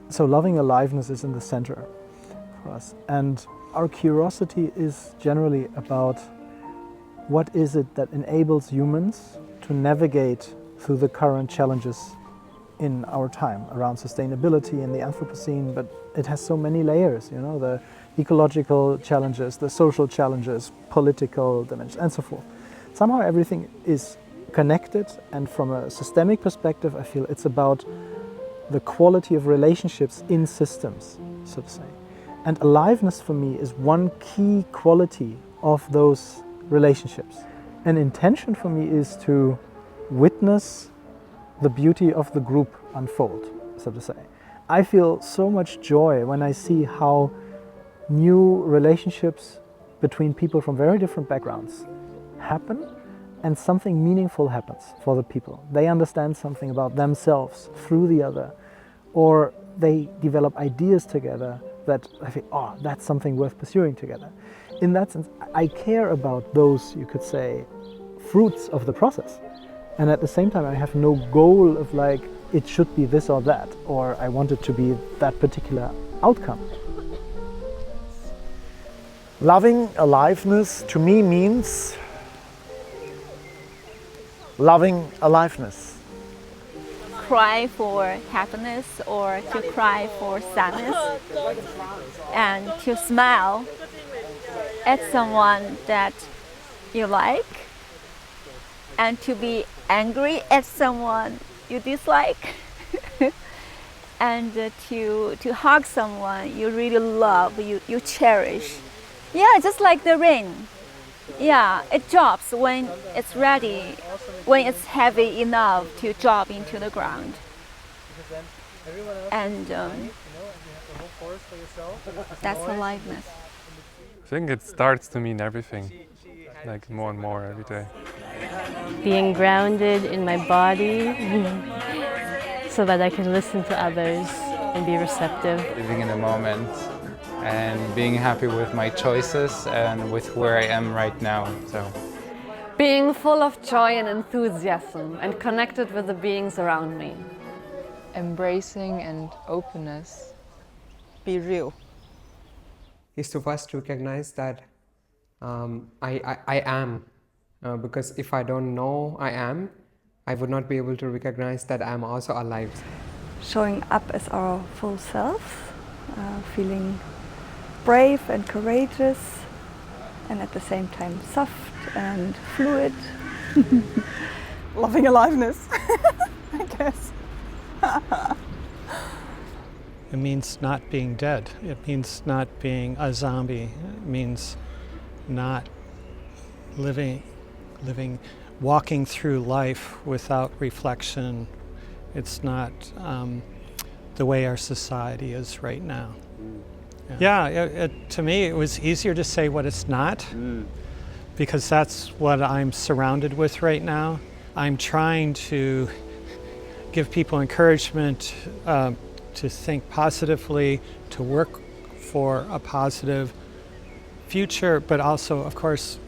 So loving aliveness is in the center for us. And our curiosity is generally about what is it that enables humans to navigate through the current challenges in our time around sustainability and the Anthropocene, but it has so many layers, you know, the ecological challenges, the social challenges, political dimensions, and so forth. Somehow everything is connected, and from a systemic perspective, I feel it's about the quality of relationships in systems, so to say. And aliveness for me is one key quality of those relationships. An intention for me is to witness the beauty of the group unfold, so to say. I feel so much joy when I see how new relationships between people from very different backgrounds happen, and something meaningful happens for the people. They understand something about themselves through the other, or they develop ideas together that I think, oh, that's something worth pursuing together. In that sense, I care about those, you could say, fruits of the process. And at the same time, I have no goal of like, it should be this or that, or I want it to be that particular outcome. Loving aliveness to me means loving aliveness. Cry for happiness or to cry for sadness, and to smile at someone that you like, and to be angry at someone you dislike, and to hug someone you really love, you cherish. Yeah, just like the rain. Yeah, it drops when it's ready, when it's heavy enough to drop into the ground. And that's aliveness. I think it starts to mean everything, like more and more every day. Being grounded in my body so that I can listen to others and be receptive. Living in the moment and being happy with my choices and with where I am right now. So, being full of joy and enthusiasm and connected with the beings around me. Embracing and openness. Be real. Is to first recognize that I am, because if I don't know I am, I would not be able to recognize that I'm also alive. Showing up as our full self, feeling brave and courageous, and at the same time soft and fluid. Loving aliveness, I guess. It means not being dead. It means not being a zombie. It means not walking through life without reflection. It's not the way our society is right now. Yeah, to me it was easier to say what it's not, because that's what I'm surrounded with right now. I'm trying to give people encouragement to think positively, to work for a positive future, but also, of course,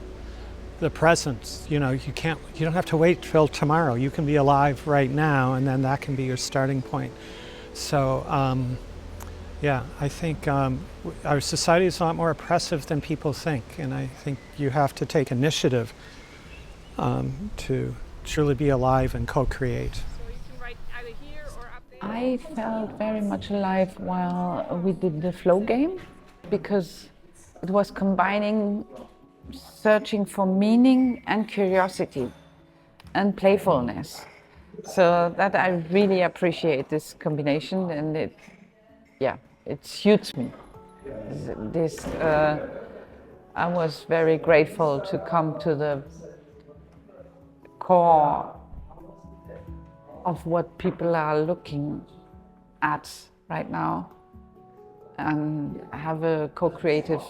the present. You know, you don't have to wait till tomorrow. You can be alive right now, and then that can be your starting point. So, yeah, I think our society is a lot more oppressive than people think, and I think you have to take initiative to truly be alive and co-create. I felt very much alive while we did the flow game, because it was combining searching for meaning and curiosity and playfulness. So that I really appreciate this combination, and it suits me. I was very grateful to come to the core of what people are looking at right now, and have a co-creative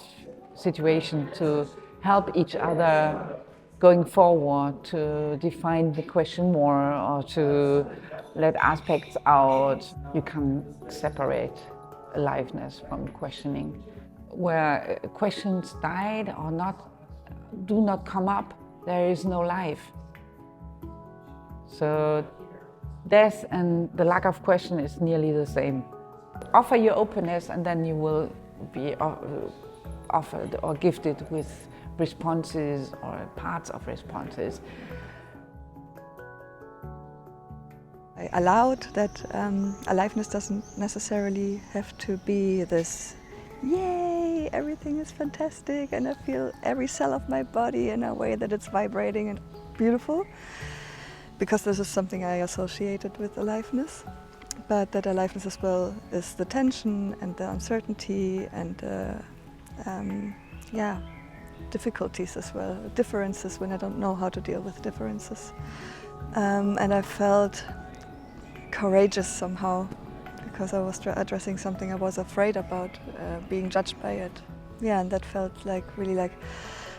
situation to help each other going forward, to define the question more or to let aspects out. You can separate aliveness from questioning. Where questions died or do not come up, there is no life. So death and the lack of question is nearly the same. Offer your openness, and then you will be offered or gifted with responses or parts of responses. I allowed that aliveness doesn't necessarily have to be this, yay, everything is fantastic and I feel every cell of my body in a way that it's vibrating and beautiful, because this is something I associated with aliveness. But that aliveness as well is the tension and the uncertainty and difficulties as well, differences when I don't know how to deal with differences. And I felt courageous somehow, because I was addressing something I was afraid about, being judged by it. Yeah, and that felt like really like,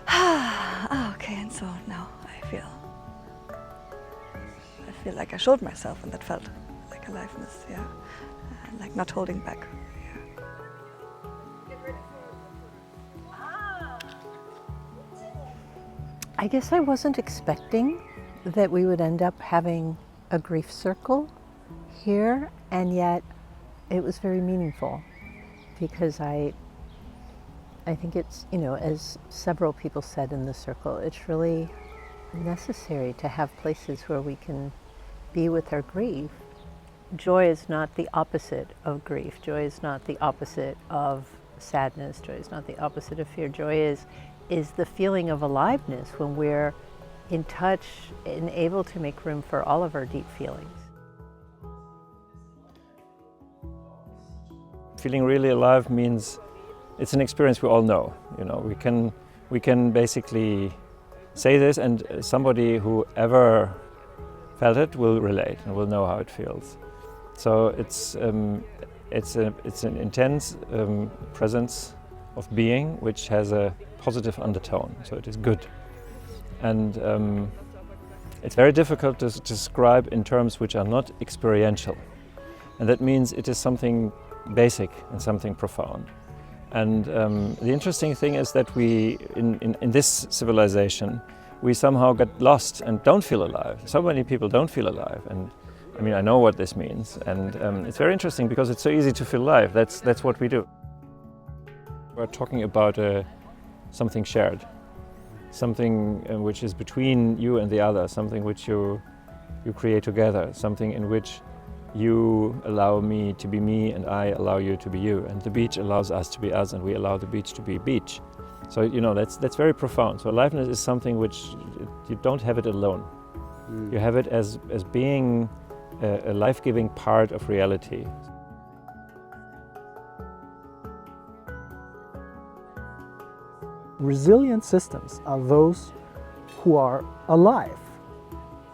okay, and so now I feel like I showed myself, and that felt like aliveness, yeah, like not holding back. I guess I wasn't expecting that we would end up having a grief circle here, and yet it was very meaningful, because I think it's, you know, as several people said in the circle, it's really necessary to have places where we can be with our grief. Joy is not the opposite of grief. Joy is not the opposite of sadness. Joy is not the opposite of fear. Joy is the feeling of aliveness when we're in touch and able to make room for all of our deep feelings. Feeling really alive means it's an experience we all know. You know, we can basically say this, and somebody who ever felt it will relate and will know how it feels. So it's an intense presence of being which has a positive undertone. So it is good, and it's very difficult to describe in terms which are not experiential, and that means it is something basic and something profound. And the interesting thing is that we, in this civilization, we somehow get lost and don't feel alive. So many people don't feel alive, and I mean, I know what this means, and it's very interesting because it's so easy to feel alive. That's what we do. We're talking about something shared, something which is between you and the other, something which you create together, something in which you allow me to be me and I allow you to be you, and the beach allows us to be us and we allow the beach to be beach. So, you know, that's very profound. So aliveness is something which you don't have it alone. You have it as being a life-giving part of reality. Resilient systems are those who are alive.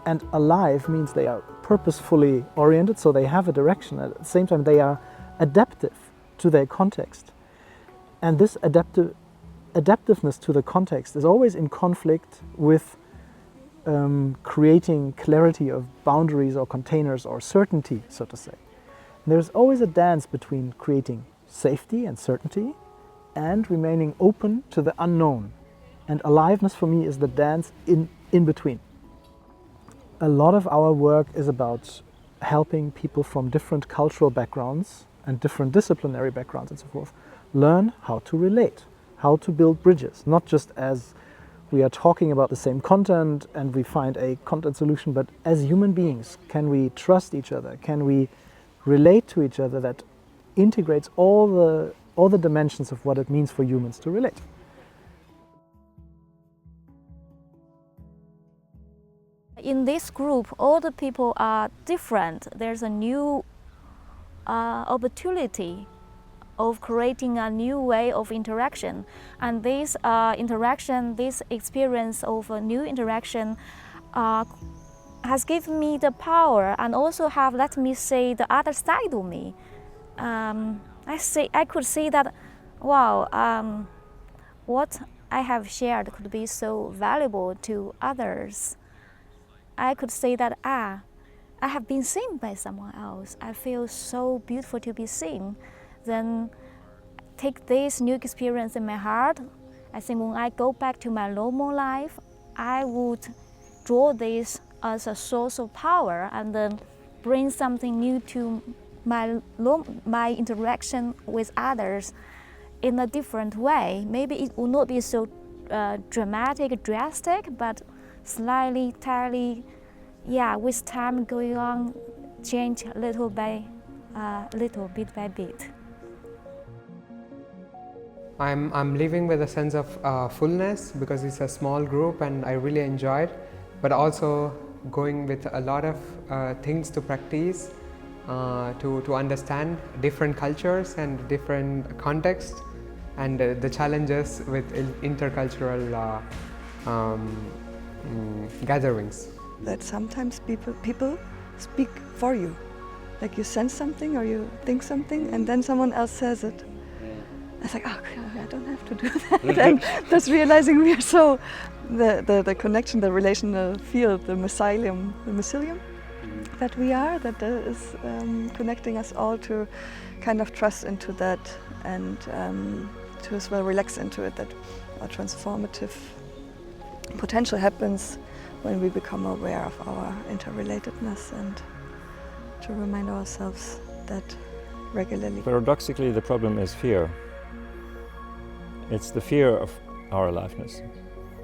And alive means they are purposefully oriented, so they have a direction. At the same time, they are adaptive to their context. And this adaptiveness to the context is always in conflict with creating clarity of boundaries or containers or certainty, so to say. And there's always a dance between creating safety and certainty and remaining open to the unknown. And aliveness for me is the dance in between. A lot of our work is about helping people from different cultural backgrounds and different disciplinary backgrounds and so forth learn how to relate, how to build bridges, not just as we are talking about the same content and we find a content solution, but as human beings, can we trust each other? Can we relate to each other that integrates all the dimensions of what it means for humans to relate? In this group, all the people are different. There's a new opportunity of creating a new way of interaction. And this interaction, this experience of a new interaction has given me the power and also have let me see the other side of me. I could see that, wow, what I have shared could be so valuable to others. I could say that, I have been seen by someone else. I feel so beautiful to be seen. Then take this new experience in my heart. I think when I go back to my normal life, I would draw this as a source of power and then bring something new to my interaction with others in a different way. Maybe it will not be so dramatic, drastic, but slightly, entirely, with time going on, change little bit by bit. I'm living with a sense of fullness because it's a small group and I really enjoy it, but also going with a lot of things to practice, to understand different cultures and different contexts, and the challenges with intercultural gatherings. That sometimes people speak for you. Like you sense something or you think something and then someone else says it. It's like, oh, I don't have to do that. And just realizing we are so, the connection, the relational field, the mycelium that we are, that is connecting us all to kind of trust into that and to as well relax into it, that our transformative potential happens when we become aware of our interrelatedness and to remind ourselves that regularly. Paradoxically, the problem is fear. It's the fear of our aliveness.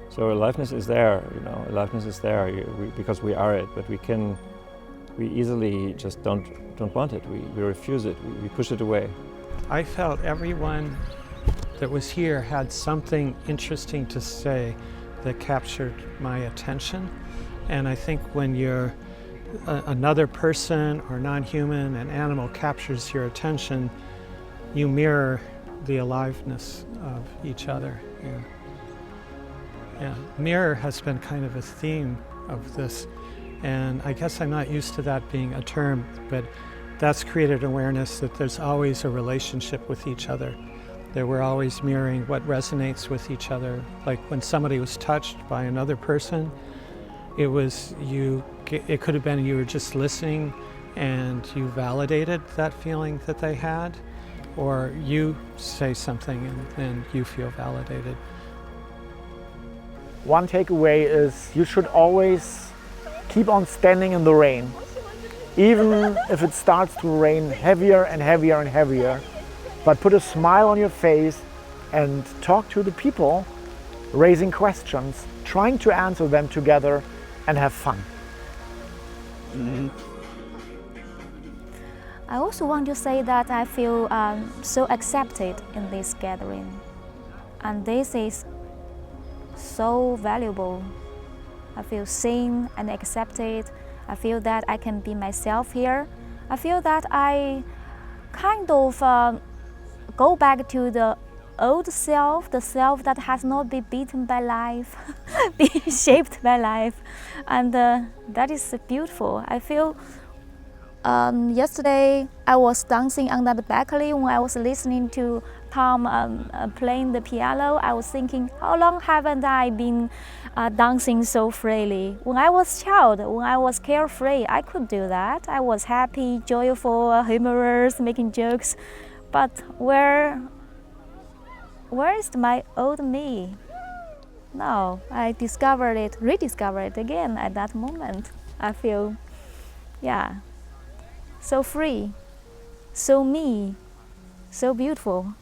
So aliveness is there, aliveness is there because we are it, but we easily just don't want it. We refuse it. We push it away. I felt everyone that was here had something interesting to say that captured my attention. And I think when you're another person or non-human, an animal captures your attention, you mirror the aliveness of each other. Yeah. Mirror has been kind of a theme of this, and I guess I'm not used to that being a term, but that's created awareness that there's always a relationship with each other, that we're always mirroring what resonates with each other. Like when somebody was touched by another person, it could have been you were just listening and you validated that feeling that they had, or you say something and then you feel validated. One takeaway is you should always keep on standing in the rain. Even if it starts to rain heavier and heavier and heavier, but put a smile on your face and talk to the people, raising questions, trying to answer them together and have fun. I also want to say that I feel so accepted in this gathering, and this is so valuable. I feel seen and accepted. I feel that I can be myself here. I feel that I kind of go back to the old self, the self that has not been beaten by life, been shaped by life, and that is beautiful. I feel yesterday I was dancing on that balcony when I was listening to Tom playing the piano. I was thinking, how long haven't I been dancing so freely? When I was a child, when I was carefree, I could do that. I was happy, joyful, humorous, making jokes. But where is my old me? No, I rediscovered it again at that moment. I feel, so free, so me, so beautiful.